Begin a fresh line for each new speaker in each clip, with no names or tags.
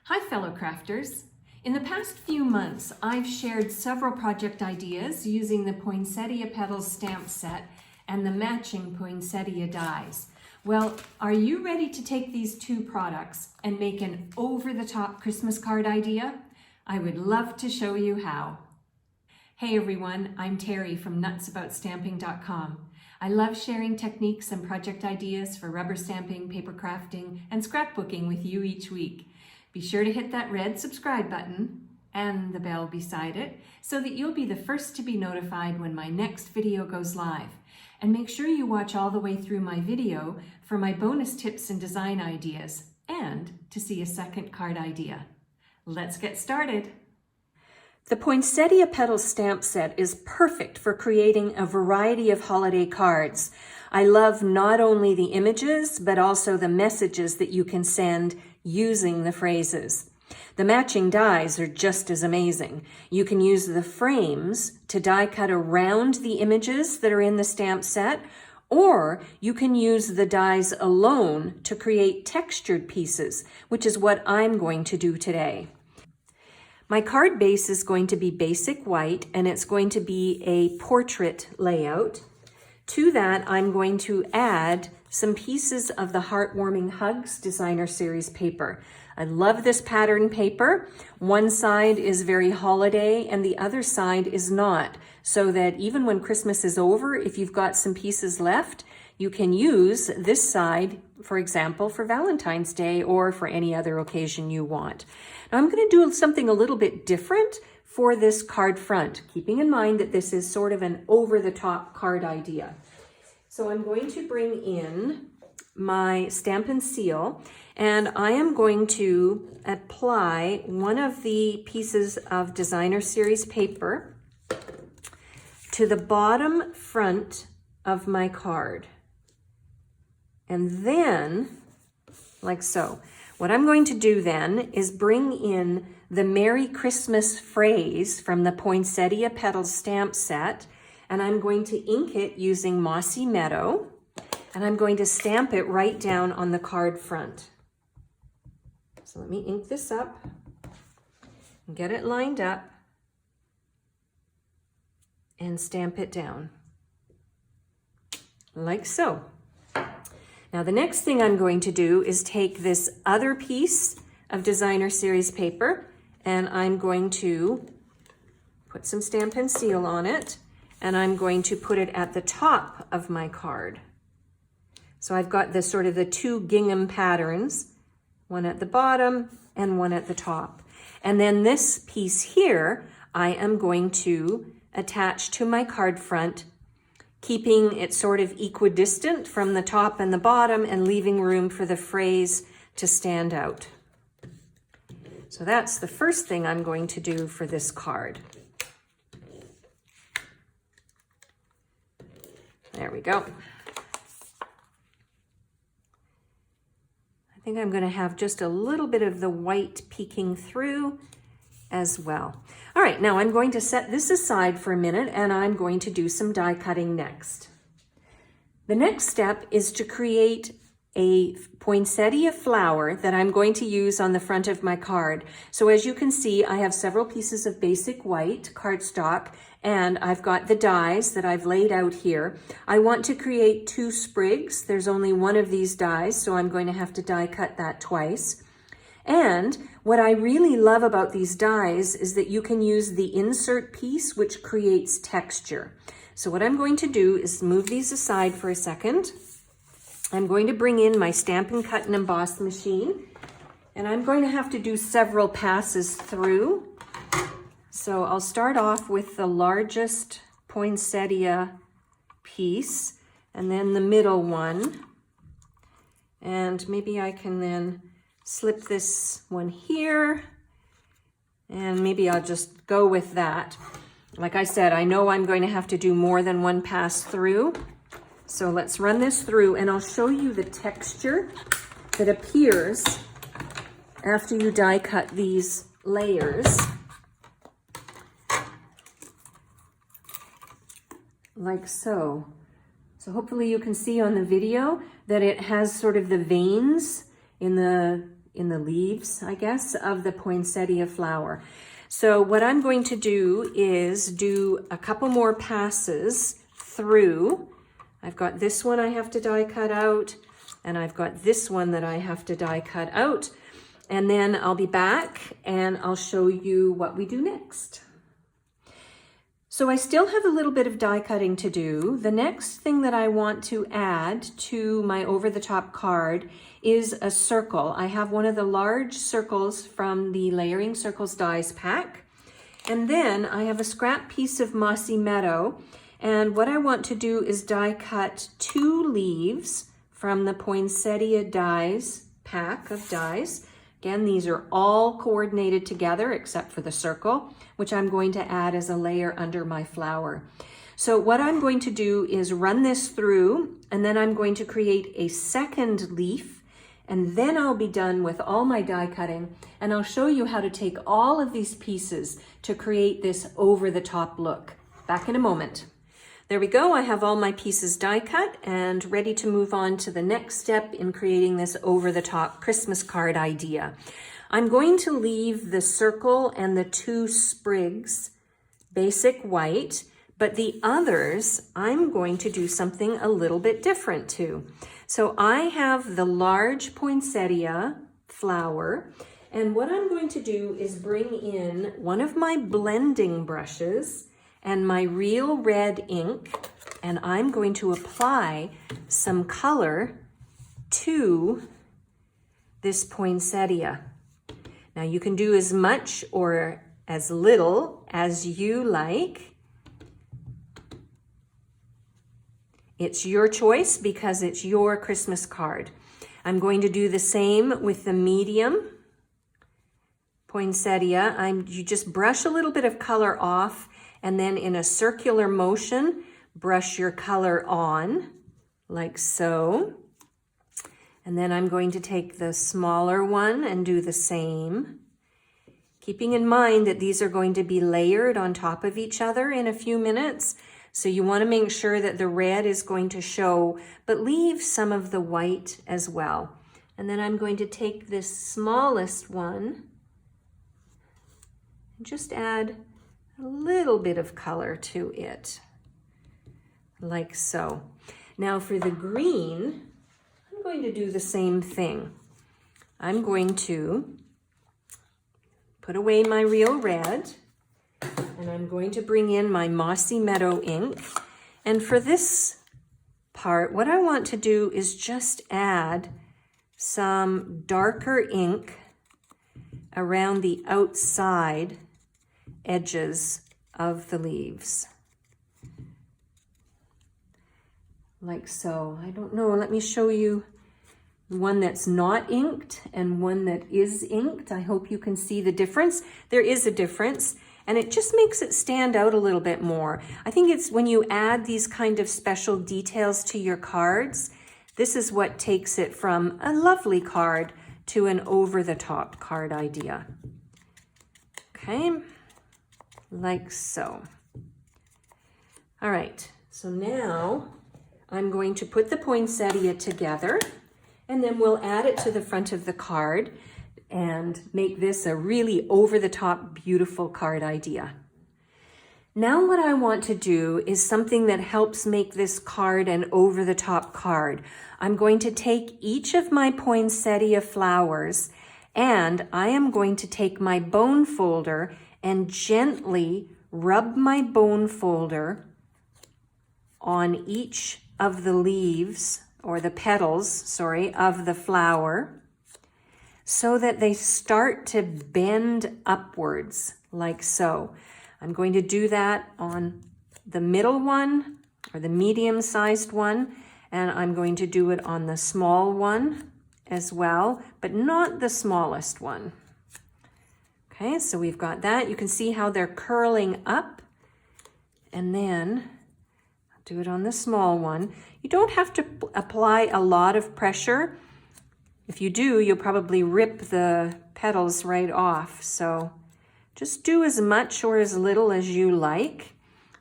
Hi fellow crafters! In the past few months, I've shared several project ideas using the Poinsettia Petals stamp set and the matching poinsettia dies. Well, are you ready to take these two products and make an over-the-top Christmas card idea? I would love to show you how. Hey everyone, I'm Terri from nutsaboutsstamping.com. I love sharing techniques and project ideas for rubber stamping, paper crafting, and scrapbooking with you each week. Be sure to hit that red subscribe button and the bell beside it so that you'll be the first to be notified when my next video goes live. And make sure you watch all the way through my video for my bonus tips and design ideas and to see a second card idea. Let's get started. The Poinsettia Petals stamp set is perfect for creating a variety of holiday cards. I love not only the images, but also the messages that you can send using the phrases. The matching dies are just as amazing. You can use the frames to die cut around the images that are in the stamp set, or you can use the dies alone to create textured pieces, which is what I'm going to do today. My card base is going to be basic white, and it's going to be a portrait layout. To that, I'm going to add some pieces of the Heartwarming Hugs designer series paper. I love this pattern paper. One side is very holiday and the other side is not, so that even when Christmas is over, if you've got some pieces left, you can use this side, for example, for Valentine's Day or for any other occasion you want. Now I'm going to do something a little bit different for this card front, keeping in mind that this is sort of an over-the-top card idea. So I'm going to bring in my stamp and seal, and I am going to apply one of the pieces of designer series paper to the bottom front of my card. And then, like so. What I'm going to do then is bring in the Merry Christmas phrase from the Poinsettia Petals stamp set, and I'm going to ink it using Mossy Meadow, and I'm going to stamp it right down on the card front. So let me ink this up and get it lined up and stamp it down, like so. Now the next thing I'm going to do is take this other piece of designer series paper, and I'm going to put some stamp and seal on it, and I'm going to put it at the top of my card. So I've got this sort of the two gingham patterns, one at the bottom and one at the top. And then this piece here, I am going to attach to my card front, keeping it sort of equidistant from the top and the bottom and leaving room for the phrase to stand out. So that's the first thing I'm going to do for this card. There we go. I think I'm going to have just a little bit of the white peeking through as well. All right, now I'm going to set this aside for a minute and I'm going to do some die cutting next. The next step is to create a poinsettia flower that I'm going to use on the front of my card. So as you can see, I have several pieces of basic white cardstock, and I've got the dies that I've laid out here. I want to create 2 sprigs. There's only one of these dies, so I'm going to have to die cut that twice. And what I really love about these dies is that you can use the insert piece, which creates texture. So what I'm going to do is move these aside for a second. I'm going to bring in my Stamp and Cut and Emboss machine, and I'm going to have to do several passes through. So I'll start off with the largest poinsettia piece and then the middle one. And maybe I can then slip this one here, and maybe I'll just go with that. Like I said, I know I'm going to have to do more than one pass through. So let's run this through and I'll show you the texture that appears after you die cut these layers. Like so. So hopefully you can see on the video that it has sort of the veins in the in the leaves, I guess, of the poinsettia flower. So what I'm going to do is do a couple more passes through. I've got this one I have to die cut out, and I've got this one that I have to die cut out. And then I'll be back and I'll show you what we do next. So I still have a little bit of die cutting to do. The next thing that I want to add to my over-the-top card is a circle. I have one of the large circles from the Layering Circles Dies pack. And then I have a scrap piece of Mossy Meadow. And what I want to do is die cut 2 leaves from the Poinsettia Dies pack of dies. Again, these are all coordinated together except for the circle, which I'm going to add as a layer under my flower. So what I'm going to do is run this through, and then I'm going to create a second leaf, and then I'll be done with all my die cutting, and I'll show you how to take all of these pieces to create this over-the-top look. Back in a moment. There we go, I have all my pieces die cut and ready to move on to the next step in creating this over-the-top Christmas card idea. I'm going to leave the circle and the 2 sprigs basic white, but the others I'm going to do something a little bit different too. So I have the large poinsettia flower, and what I'm going to do is bring in one of my blending brushes and my real red ink, and I'm going to apply some color to this poinsettia. Now you can do as much or as little as you like. It's your choice because it's your Christmas card. I'm going to do the same with the medium poinsettia. You just brush a little bit of color off, and then in a circular motion, brush your color on, like so. And then I'm going to take the smaller one and do the same. Keeping in mind that these are going to be layered on top of each other in a few minutes. So you want to make sure that the red is going to show, but leave some of the white as well. And then I'm going to take this smallest one and just add a little bit of color to it, like so. Now for the green, I'm going to do the same thing. I'm going to put away my real red, and I'm going to bring in my Mossy Meadow ink. And for this part, what I want to do is just add some darker ink around the outside edges of the leaves, like so. I don't know, let me show you one that's not inked and one that is inked. I hope you can see the difference. There is a difference, and it just makes it stand out a little bit more. I think it's when you add these kind of special details to your cards, this is what takes it from a lovely card to an over-the-top card idea. Okay. Like so. All right, so now I'm going to put the poinsettia together, and then we'll add it to the front of the card and make this a really over-the-top beautiful card idea. Now what I want to do is something that helps make this card an over-the-top card. I'm going to take each of my poinsettia flowers, and I am going to take my bone folder and gently rub my bone folder on each of the leaves, or the petals, sorry, of the flower, so that they start to bend upwards, like so. I'm going to do that on the middle one, or the medium-sized one, and I'm going to do it on the small one as well, but not the smallest one. Okay, so we've got that. You can see how they're curling up, and then I'll do it on the small one. You don't have to apply a lot of pressure. If you do, you'll probably rip the petals right off. So just do as much or as little as you like.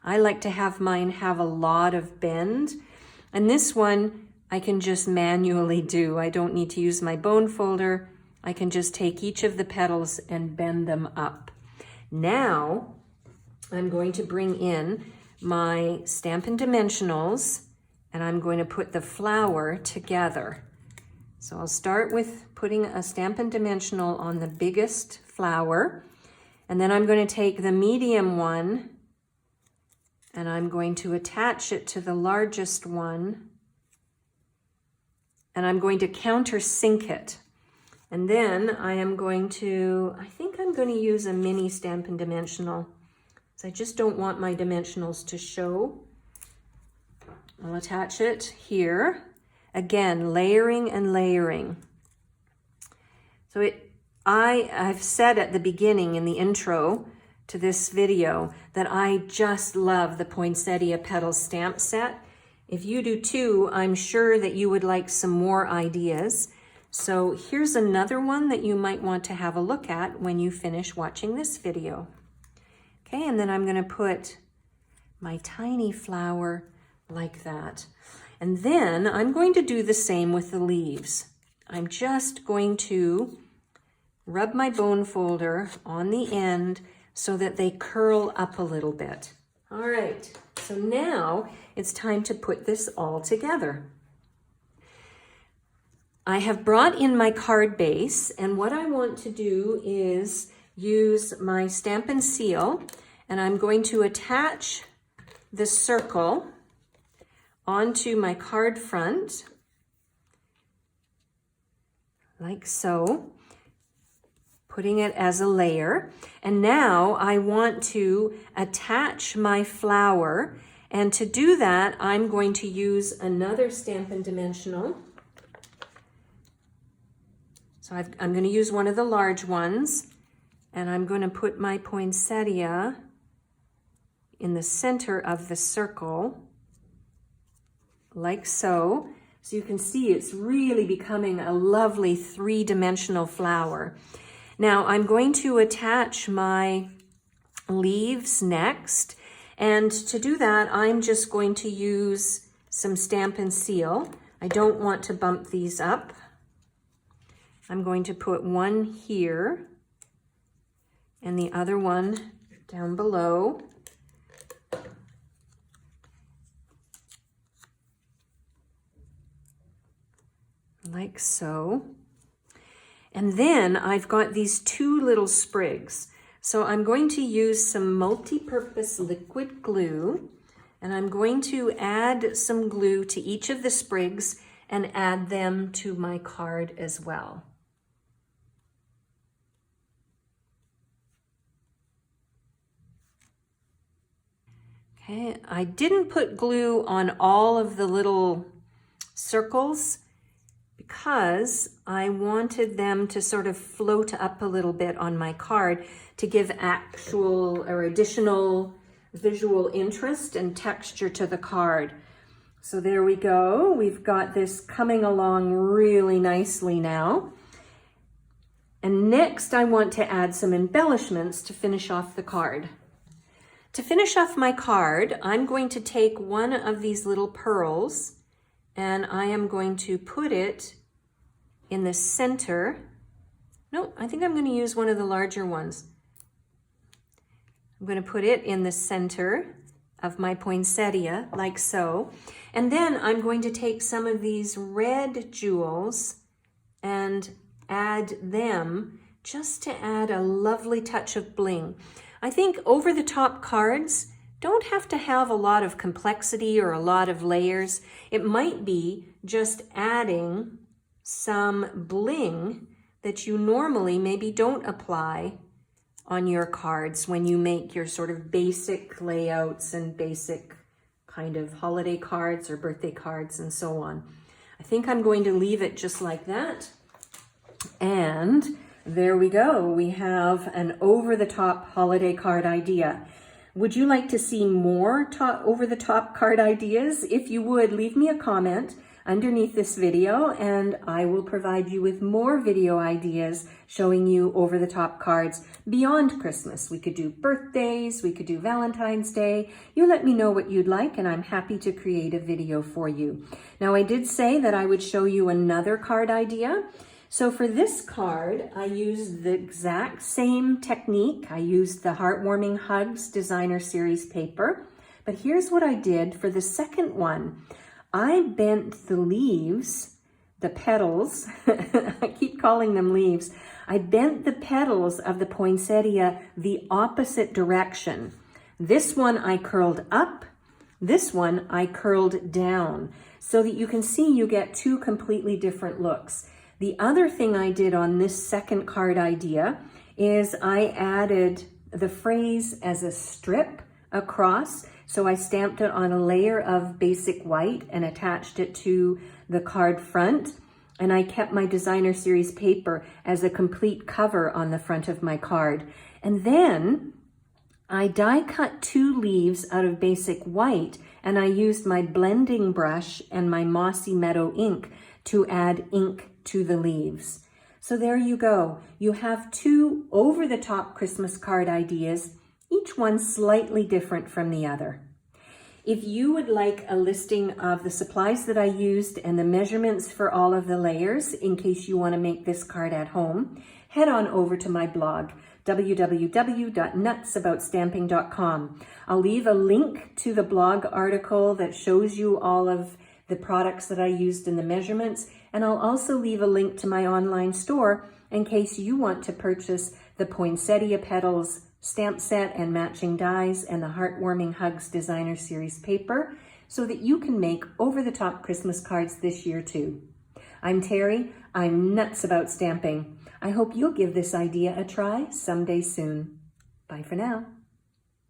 I like to have mine have a lot of bend. And this one I can just manually do. I don't need to use my bone folder. I can just take each of the petals and bend them up. Now, I'm going to bring in my Stampin' Dimensionals, and I'm going to put the flower together. So I'll start with putting a Stampin' Dimensional on the biggest flower, and then I'm going to take the medium one and I'm going to attach it to the largest one, and I'm going to countersink it. And then I am going to, I think I'm going to use a mini Stampin' Dimensional. So I just don't want my dimensionals to show. I'll attach it here. Again, layering and layering. So I've said at the beginning in the intro to this video that I just love the Poinsettia Petals stamp set. If you do too, I'm sure that you would like some more ideas. So here's another one that you might want to have a look at when you finish watching this video. Okay, and then I'm going to put my tiny flower like that. And then I'm going to do the same with the leaves. I'm just going to rub my bone folder on the end so that they curl up a little bit. All right, so now it's time to put this all together. I have brought in my card base, and what I want to do is use my Stampin' Seal, and I'm going to attach the circle onto my card front, like so, putting it as a layer. And now I want to attach my flower, and to do that, I'm going to use another Stampin' Dimensional. So I'm going to use one of the large ones, and I'm going to put my poinsettia in the center of the circle, like so. So you can see it's really becoming a lovely three-dimensional flower. Now I'm going to attach my leaves next, and to do that I'm just going to use some Stampin' Seal. I don't want to bump these up. I'm going to put one here and the other one down below. Like so. And then I've got these two little sprigs. So I'm going to use some multi-purpose liquid glue, and I'm going to add some glue to each of the sprigs and add them to my card as well. Okay, I didn't put glue on all of the little circles because I wanted them to sort of float up a little bit on my card to give actual or additional visual interest and texture to the card. So there we go. We've got this coming along really nicely now. And next I want to add some embellishments to finish off the card. To finish off my card, I'm going to take one of these little pearls and I am going to put it in the center. No, I think I'm going to use one of the larger ones. I'm going to put it in the center of my poinsettia, like so. And then I'm going to take some of these red jewels and add them just to add a lovely touch of bling. I think over-the-top cards don't have to have a lot of complexity or a lot of layers. It might be just adding some bling that you normally maybe don't apply on your cards when you make your sort of basic layouts and basic kind of holiday cards or birthday cards and so on. I think I'm going to leave it just like that. And there we go. We have an over-the-top holiday card idea. Would you like to see more over-the-top card ideas? If you would, leave me a comment underneath this video and I will provide you with more video ideas showing you over-the-top cards beyond Christmas. We could do birthdays, we could do Valentine's Day. You let me know what you'd like and I'm happy to create a video for you. Now I did say that I would show you another card idea. So for this card, I used the exact same technique. I used the Heartwarming Hugs Designer Series paper. But here's what I did for the second one. I bent the leaves, the petals, I keep calling them leaves. I bent the petals of the poinsettia the opposite direction. This one I curled up, this one I curled down, so that you can see you get two completely different looks. The other thing I did on this second card idea is I added the phrase as a strip across. So I stamped it on a layer of basic white and attached it to the card front. And I kept my Designer Series paper as a complete cover on the front of my card. And then I die cut 2 leaves out of basic white, and I used my blending brush and my Mossy Meadow ink to add ink to the leaves. So there you go. You have 2 over-the-top Christmas card ideas, each one slightly different from the other. If you would like a listing of the supplies that I used and the measurements for all of the layers, in case you want to make this card at home, head on over to my blog, www.nutsaboutsstamping.com. I'll leave a link to the blog article that shows you all of the products that I used and the measurements, and I'll also leave a link to my online store in case you want to purchase the Poinsettia Petals stamp set and matching dies and the Heartwarming Hugs Designer Series paper so that you can make over-the-top Christmas cards this year too. I'm Terri. I'm nuts about stamping. I hope you'll give this idea a try someday soon. Bye for now.